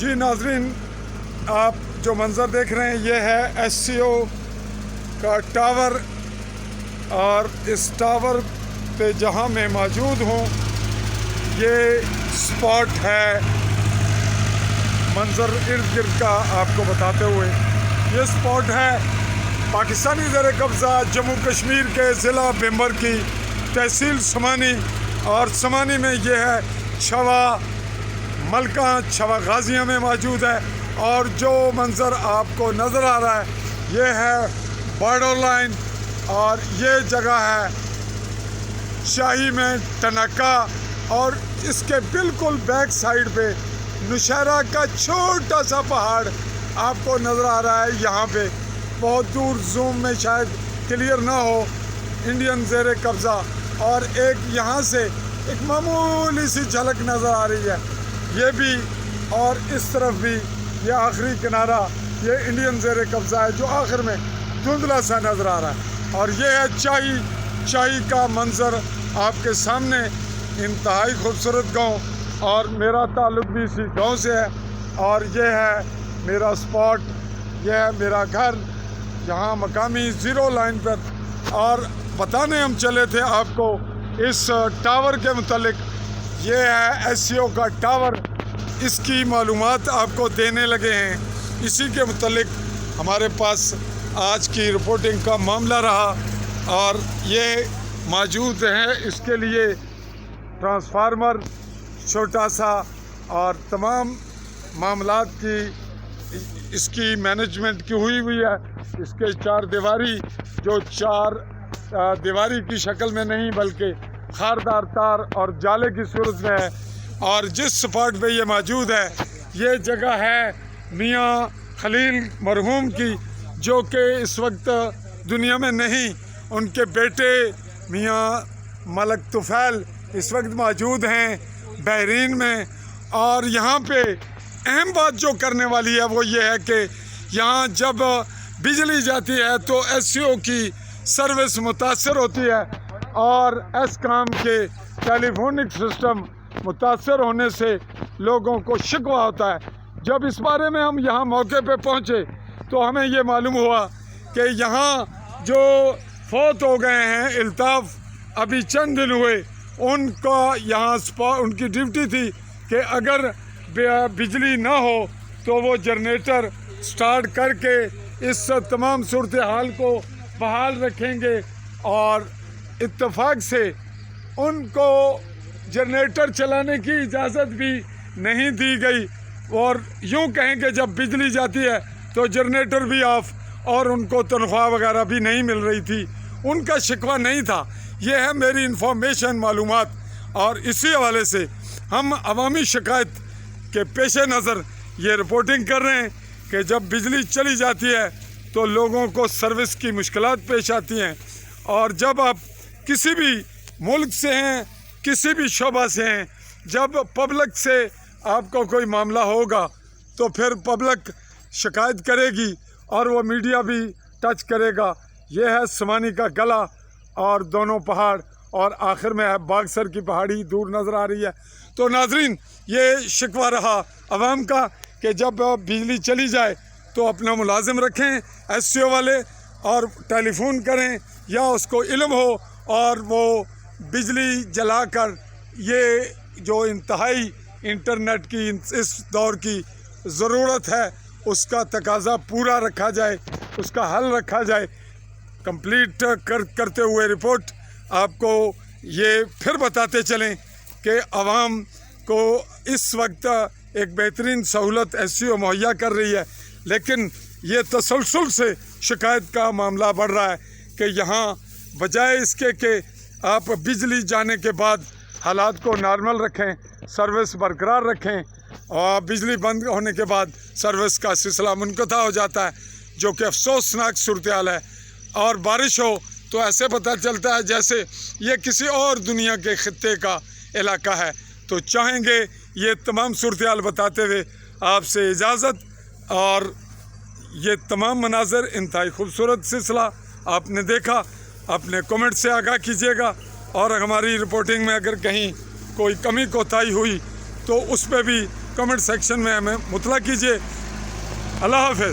जी नाजरीन, आप जो मंज़र देख रहे हैं ये है SCO का टावर, और इस टावर पे जहाँ मैं मौजूद हूँ ये स्पॉट है मंज़र इर्द गिर्द का आपको बताते हुए। ये स्पॉट है पाकिस्तानी ज़ेर कब्ज़ा जम्मू कश्मीर के ज़िला बेंबर की तहसील समानी, और समानी में ये है छवा मलका छवा गाजिया में मौजूद है। और जो मंज़र आपको नज़र आ रहा है ये है बॉर्डर लाइन, और ये जगह है शाही में टनका, और इसके बिल्कुल बैक साइड पे नौशहरा का छोटा सा पहाड़ आपको नज़र आ रहा है। यहाँ पे बहुत दूर जूम में शायद क्लियर ना हो इंडियन ज़ेर कब्ज़ा, और एक यहाँ से एक मामूली सी झलक नज़र आ रही है ये भी, और इस तरफ भी ये आखिरी किनारा ये इंडियन ज़ेर कब्ज़ा है जो आखिर में धुंधला सा नज़र आ रहा है। और ये है चाही का मंज़र आपके सामने, इंतहाई खूबसूरत गांव, और मेरा ताल्लुक़ भी इसी गांव से है। और ये है मेरा स्पॉट, ये है मेरा घर जहां मकामी ज़ीरो लाइन पर। और बताने हम चले थे आपको इस टावर के मुतालिक, ये है SCO का टावर, इसकी मालूमात आपको देने लगे हैं। इसी के मुतालिक हमारे पास आज की रिपोर्टिंग का मामला रहा, और ये मौजूद है इसके लिए ट्रांसफार्मर छोटा सा, और तमाम मामलात की इसकी मैनेजमेंट की हुई है। इसके चार दीवारी जो चार दीवारी की शक्ल में नहीं बल्कि खारदार तार और जाले की सूरत में है। और जिस स्पॉट पे ये मौजूद है ये जगह है मियाँ खलील मरहूम की, जो कि इस वक्त दुनिया में नहीं, उनके बेटे मियाँ मलक तुफैल इस वक्त मौजूद हैं बहरीन में। और यहाँ पे अहम बात जो करने वाली है वो ये है कि यहाँ जब बिजली जाती है तो SCO की सर्विस मुतासर होती है, और एस्काम के टेलीफोनिक सिस्टम मुतासर होने से लोगों को शिकवा होता है। जब इस बारे में हम यहाँ मौके पे पहुँचे तो हमें ये मालूम हुआ कि यहाँ जो फौत हो गए हैं इल्ताफ़, अभी चंद दिन हुए, उनका यहाँ उनकी ड्यूटी थी कि अगर बिजली ना हो तो वो जनरेटर स्टार्ट करके इस तमाम सूरत हाल को बहाल रखेंगे। और इत्तेफाक से उनको जनरेटर चलाने की इजाज़त भी नहीं दी गई, और यूँ कहें कि जब बिजली जाती है तो जनरेटर भी ऑफ, और उनको तनख्वाह वगैरह भी नहीं मिल रही थी। उनका शिकवा नहीं था। ये है मेरी इंफॉर्मेशन मालूमात, और इसी हवाले से हम अवामी शिकायत के पेश नज़र ये रिपोर्टिंग कर रहे हैं कि जब बिजली चली जाती है तो लोगों को सर्विस की मुश्किलात पेश आती हैं। और जब आप किसी भी मुल्क से हैं, किसी भी शोबा से हैं, जब पब्लिक से आपको कोई मामला होगा तो फिर पब्लिक शिकायत करेगी और वो मीडिया भी टच करेगा। ये है समानी का गला और दोनों पहाड़, और आखिर में है बागसर की पहाड़ी दूर नज़र आ रही है। तो नाजरीन, ये शिकवा रहा अवाम का कि जब बिजली चली जाए तो अपना मुलाजिम रखें SCO वाले, और टेलीफोन करें या उसको इल्म हो और वो बिजली जलाकर ये जो इंतहाई इंटरनेट की इस दौर की ज़रूरत है उसका तकाज़ा पूरा रखा जाए, उसका हल रखा जाए। कंप्लीट करते हुए रिपोर्ट आपको ये फिर बताते चलें कि आवाम को इस वक्त एक बेहतरीन सहूलत SCO मुहैया कर रही है, लेकिन ये तसलसल से शिकायत का मामला बढ़ रहा है कि यहाँ बजाय इसके कि आप बिजली जाने के बाद हालात को नॉर्मल रखें, सर्विस बरकरार रखें, और बिजली बंद होने के बाद सर्विस का सिलसिला मुनक़ता हो जाता है, जो कि अफसोसनाक सूरत हाल है। और बारिश हो तो ऐसे पता चलता है जैसे ये किसी और दुनिया के खित्ते का इलाका है। तो चाहेंगे ये तमाम सूरत हाल बताते हुए आपसे इजाज़त, और ये तमाम मनाज़र इंतहाई खूबसूरत सिलसिला आपने देखा, अपने कमेंट से आगाह कीजिएगा, और हमारी रिपोर्टिंग में अगर कहीं कोई कमी कोताही हुई तो उस पर भी कमेंट सेक्शन में हमें मुतला कीजिए। अल्लाह हाफ़िज़।